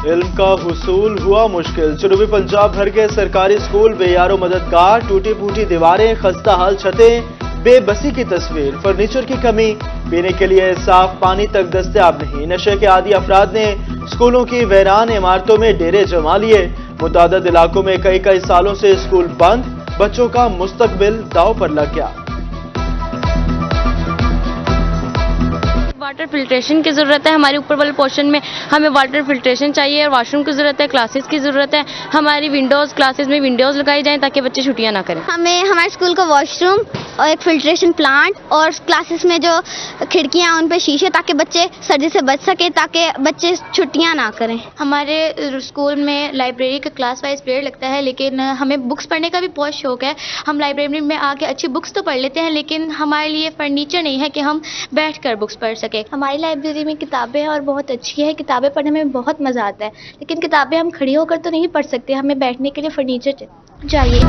इल्म का हुसूल हुआ मुश्किल। जनूबी पंजाब भर के सरकारी स्कूल बेयारो मददगार, टूटी फूटी दीवारें, खस्ता हाल छतें, बेबसी की तस्वीर, फर्नीचर की कमी, पीने के लिए साफ पानी तक दस्तयाब नहीं। नशे के आदी अफराद ने स्कूलों की वीरान इमारतों में डेरे जमा लिए। मुतादिद इलाकों में कई कई सालों से स्कूल बंद, बच्चों का मुस्तकबिल दांव पर लग गया। वाटर फिल्ट्रेशन की ज़रूरत है। हमारे ऊपर वाले पोर्शन में हमें वाटर फिल्ट्रेशन चाहिए और वॉशरूम की ज़रूरत है, क्लासेस की ज़रूरत है। हमारी विंडोज़ क्लासेस में विंडोज़ लगाई जाएं ताकि बच्चे छुट्टियां ना करें। हमें हमारे स्कूल का वॉशरूम और एक फिल्ट्रेशन प्लांट और क्लासेस में जो खिड़कियां उन पे शीशे, ताकि बच्चे सर्दी से बच सके, ताकि बच्चे छुट्टियां ना करें। हमारे स्कूल में लाइब्रेरी का क्लास वाइज पीरियड लगता है, लेकिन हमें बुक्स पढ़ने का भी बहुत शौक है। हम लाइब्रेरी में आके अच्छी बुक्स तो पढ़ लेते हैं, लेकिन हमारे लिए फर्नीचर नहीं है कि हम बैठ कर बुक्स पढ़ सके। हमारी लाइब्रेरी में किताबें हैं और बहुत अच्छी है। किताबें पढ़ने में बहुत मज़ा आता है, लेकिन किताबें हम खड़ी होकर तो नहीं पढ़ सकते, हमें बैठने के लिए फर्नीचर चाहिए।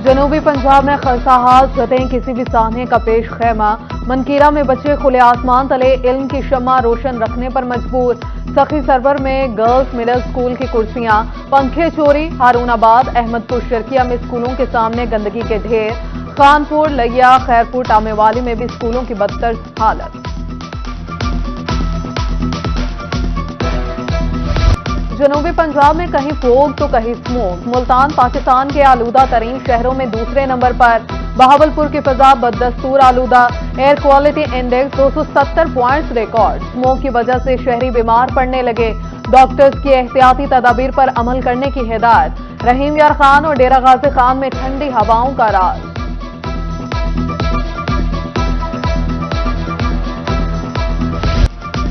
जनूबी पंजाब में खस्ताहाल छतें, किसी भी साहने का पेश खैमा। मनकीरा में बच्चे खुले आसमान तले इल्म की शम्मा रोशन रखने पर मजबूर। सखी सरवर में गर्ल्स मिडिल स्कूल की कुर्सियां, पंखे चोरी। हारूनाबाद अहमदपुर शर्किया में स्कूलों के सामने गंदगी के ढेर। खानपुर, लैया, खैरपुर, टामेवाली में भी स्कूलों की बदतर हालत। जनूबी पंजाब में कहीं फोग तो कहीं स्मोक। मुल्तान पाकिस्तान के आलूदा तरीन शहरों में दूसरे नंबर पर। बहावलपुर की फिजा बददस्तूर आलूदा। Air quality index 270 points record. Smoke की वजह से शहरी बीमार पड़ने लगे। डॉक्टर्स की एहतियाती तदाबीर पर अमल करने की हिदायत। रहीम यार खान और डेरा गाजी खान में ठंडी हवाओं का राज।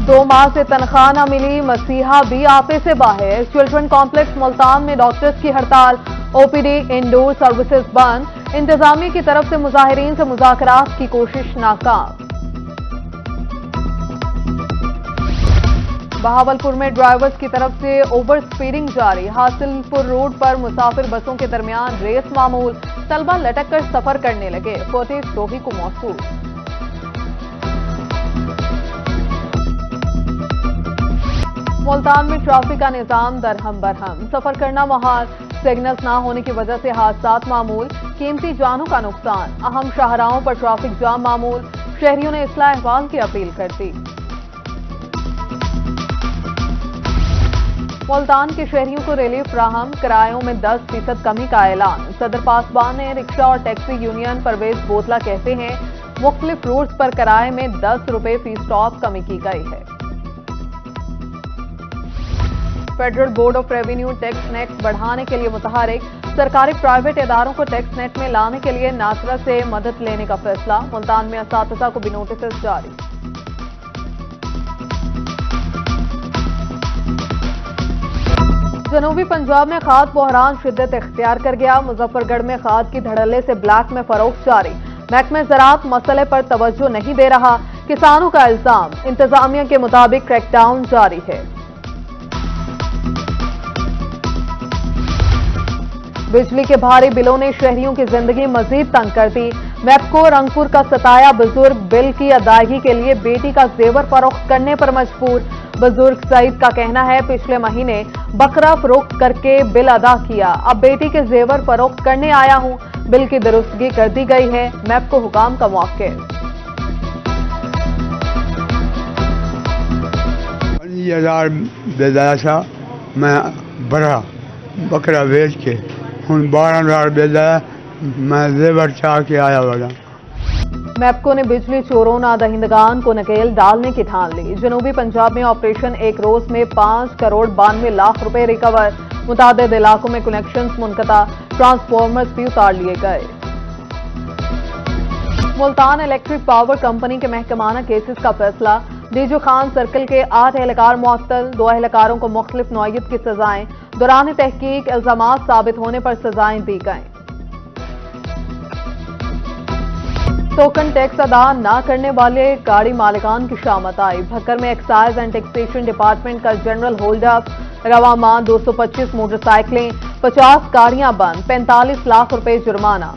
2 माह से तनख्वाह न मिली, मसीहा भी आपे से बाहर। चिल्ड्रन कॉम्प्लेक्स मुल्तान में डॉक्टर्स की हड़ताल। ओपीडी इंडोर सर्विसेज बंद। इंतजामिया की तरफ से मुजाहिरीन से मुज़ाकरात की कोशिश नाकाम। बहावलपुर में ड्राइवर्स की तरफ से ओवर स्पीडिंग जारी। हासिलपुर रोड पर मुसाफिर बसों के दरमियान रेस मामूल। तलबा लटक कर सफर करने लगे। फुटेज दोही को मौसूल। मुल्तान में ट्रैफिक का निजाम दरहम बरहम। सफर करना महाल। सिग्नल्स ना होने की वजह से हादसात मामूल। कीमती जानों का नुकसान। अहम शाहराहों पर ट्रैफिक जाम मामूल। शहरियों ने इस्लाह अहवाल की अपील कर दी। मुल्तान के शहरियों को रिलीफ फ्राहम। किरायों में 10% कमी का ऐलान। सदर पासवान ने रिक्शा और टैक्सी यूनियन परवेज बोतला कहते हैं, मुख्तलिफ रूट्स पर किराए में 10 रुपए फी स्टॉप कमी की गई है। Federal board of revenue tax net बढ़ाने के लिए मुतहरिक। सरकारी प्राइवेट इदारों को टैक्स नेट में लाने के लिए नासरा से मदद लेने का फैसला। मुल्तान में असातिज़ा को भी नोटिस जारी। जनूबी पंजाब में खाद बहरान शिद्दत इख्तियार कर गया। मुजफ्फरगढ़ में खाद की धड़ल्ले से ब्लैक में फरोख्त जारी। महकमे ज़राअत मसले पर तवज्जो नहीं दे रहा, किसानों का इल्जाम। इंतजामिया के मुताबिक क्रैकडाउन जारी है। बिजली के भारी बिलों ने शहरियों की जिंदगी मजीद तंग कर दी। मैपको रंगपुर का सताया बुजुर्ग बिल की अदायगी के लिए बेटी का जेवर फरोख्त करने पर मजबूर। बुजुर्ग सईद का कहना है, पिछले महीने बकरा फरोख्त करके बिल अदा किया, अब बेटी के जेवर फरोख्त करने आया हूं। बिल की दुरुस्तगी कर दी गई है। मैपको हुकाम का मौके। 50,000 बेदाया मैं बकरा बेच के हूँ 12,000 बेदाया मैं जेवर चाह के आया वाला। मैपको ने बिजली चोरों नादहिंदगान को नकेल डालने की ठान ली। जनूबी पंजाब में ऑपरेशन एक रोज में 5 करोड़ 92 लाख रुपए रिकवर। मुतादिद इलाकों में कनेक्शंस मुनक़ता, ट्रांसफार्मर्स भी उतार लिए गए। मुल्तान इलेक्ट्रिक पावर कंपनी के महकमाना केसेस का फैसला। डीजू खान सर्कल के 8 एहलकार मुअत्तल, 2 एहलकारों को मुख्तलिफ नौइयत की सजाएं। दौरान तहकीक इल्जामात साबित होने पर सजाएं दी गईं। टोकन टैक्स अदा न करने वाले गाड़ी मालिकान की शामत आई। भक्कर में एक्साइज एंड टैक्सेशन डिपार्टमेंट का जनरल होल्ड अप। रवा माह 225 मोटरसाइकिलें, 50 गाड़ियां बंद, 45 लाख रुपए जुर्माना।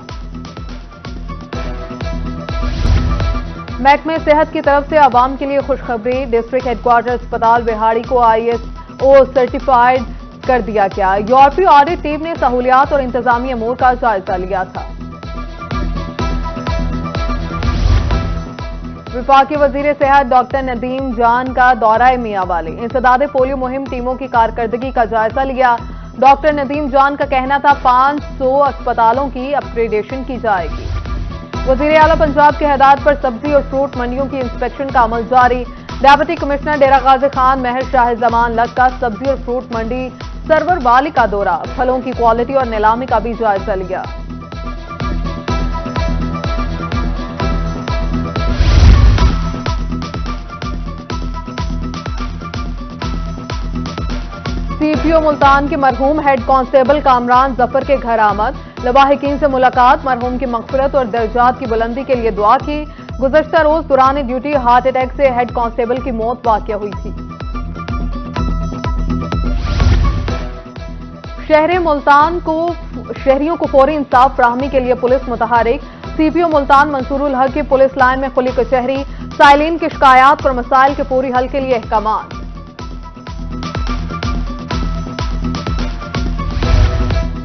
महकमे सेहत की तरफ से आवाम के लिए खुशखबरी। डिस्ट्रिक्ट हेडक्वार्टर अस्पताल बिहाड़ी को IS ओ सर्टिफाइड कर दिया गया। यूरोपीय ऑडिट टीम ने सहूलियात और इंतजामी अमूर का जायजा लिया था। विफाकी वजीर सेहत डॉक्टर नदीम जान का दौरा मियांवाली, इंसदादे पोलियो मुहिम टीमों की कारकर्दगी का जायजा लिया। डॉक्टर नदीम जान का कहना था 500 अस्पतालों की अपग्रेडेशन की जाएगी। वजीर आला पंजाब की हिदायत पर सब्जी और फ्रूट मंडियों की इंस्पेक्शन का अमल जारी। डेप्यूटी कमिश्नर डेरा गाजी खान महर शाह जमान लग का सब्जी और फ्रूट मंडी सरवर वाली का दौरा, फलों की क्वालिटी और नीलामी का भी जायजा लिया। सीपीओ मुल्तान के मरहूम हेड कांस्टेबल कामरान जफर के घर आमद, लवाहिकीन से मुलाकात, मरहूम की मगफिरत और दर्जात की बुलंदी के लिए दुआ की। गुज़श्ता रोज दौरान ड्यूटी हार्ट अटैक से हेड कांस्टेबल की मौत वाक़या हुई थी। शहर मुल्तान को शहरियों को फौरी इंसाफ फराहमी के लिए पुलिस मुतहरिक। सीपीओ मुल्तान मंसूरुल हक की पुलिस लाइन में खुली कचहरी, साइलिन की शिकायत और मसाइल के पूरी हल के लिए अहकामात।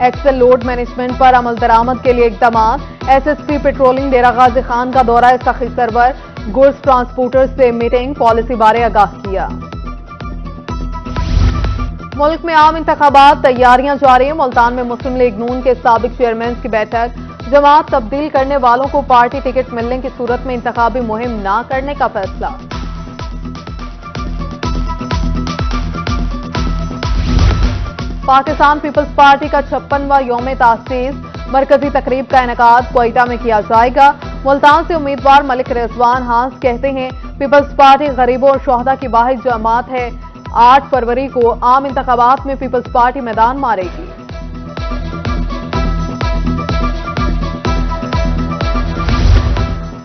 एक्सेल लोड मैनेजमेंट पर अमल दरामद के लिए इकदाम। एसएसपी पेट्रोलिंग डेरा गाजी खान का दौरा सखी सरवर, गुड्स ट्रांसपोर्टर्स से मीटिंग, पॉलिसी बारे आगाह किया। मुल्क में आम इंतखाबात तैयारियां जारी। मुल्तान में मुस्लिम लीग नून के साबिक चेयरमैन की बैठक, जमात तब्दील करने वालों को पार्टी टिकट मिलने की सूरत में इंतखाबी मुहिम न करने का फैसला। पाकिस्तान पीपल्स पार्टी का 56वां यौम तासीस, मरकजी तकरीब का इनेकाद क्वेटा में किया जाएगा। मुल्तान से उम्मीदवार मलिक रिजवान हांस कहते हैं पीपल्स पार्टी गरीबों और शोहदा की वाहिद जमात है। 8 फरवरी को आम इंतखाबात में पीपल्स पार्टी मैदान मारेगी।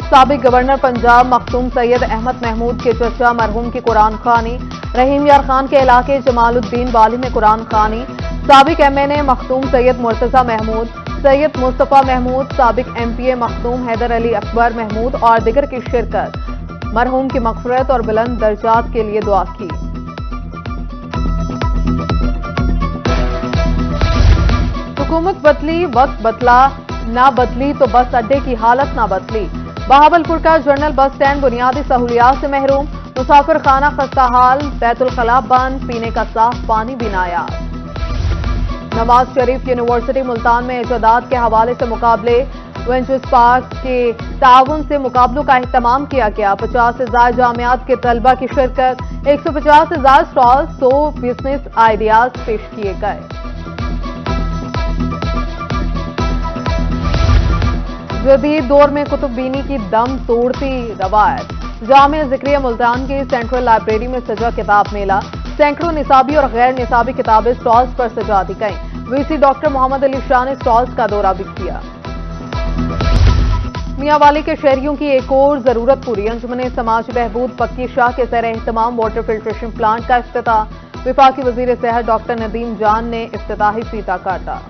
साबिक गवर्नर पंजाब मखदूम सैयद अहमद महमूद के चचा मरहूम की कुरान खानी, रहीम यार खान के इलाके जमालुद्दीन वाली में कुरान खानी। साबिक एमएनए मखदूम सैयद मुर्तजा महमूद, सैयद मुस्तफा महमूद, साबिक एमपीए मखदूम हैदर अली अकबर महमूद और दिगर की शिरकत। मरहूम की मगफिरत और बुलंद दर्जात के लिए दुआ की। हुकूमत बदली, वक्त बदला, ना बदली तो बस अड्डे की हालत ना बदली। बहावलपुर का जनरल बस स्टैंड बुनियादी सहूलियात से महरूम, मुसाफिर खाना खस्ता हाल, बैतुल खला बंद, पीने का साफ पानी भी नायाब। नवाज शरीफ यूनिवर्सिटी मुल्तान में इजादात के हवाले से मुकाबले, वेंचर्स पार्क के ताउन से मुकाबलों का एहतमाम किया गया। 50 से ज्यादा जामियात के तलबा की शिरकत, 150 से ज्यादा स्टॉल, 100 बिजनेस आइडियाज पेश किए गए। जदीद दौर में कुतुबबीनी की दम तोड़ती रवायत। जामिया ज़िक्रिया मुल्तान की सेंट्रल लाइब्रेरी में सजा किताब मेला, सैकड़ों निसाबी और गैर निसाबी किताबें स्टॉल्स पर सजा दी गईं। वीसी डॉक्टर मोहम्मद अली शाह ने स्टॉल्स का दौरा भी किया। मियांवाली के शहरियों की एक और जरूरत पूरी, अंजुमन समाज बहबूद पक्की शाह के ज़ेर एहतमाम वाटर फिल्ट्रेशन प्लांट का इफ्तिताह। विफाकी वजीर सेहत डॉक्टर नदीम जान ने इफ्तिताही फीता काटा।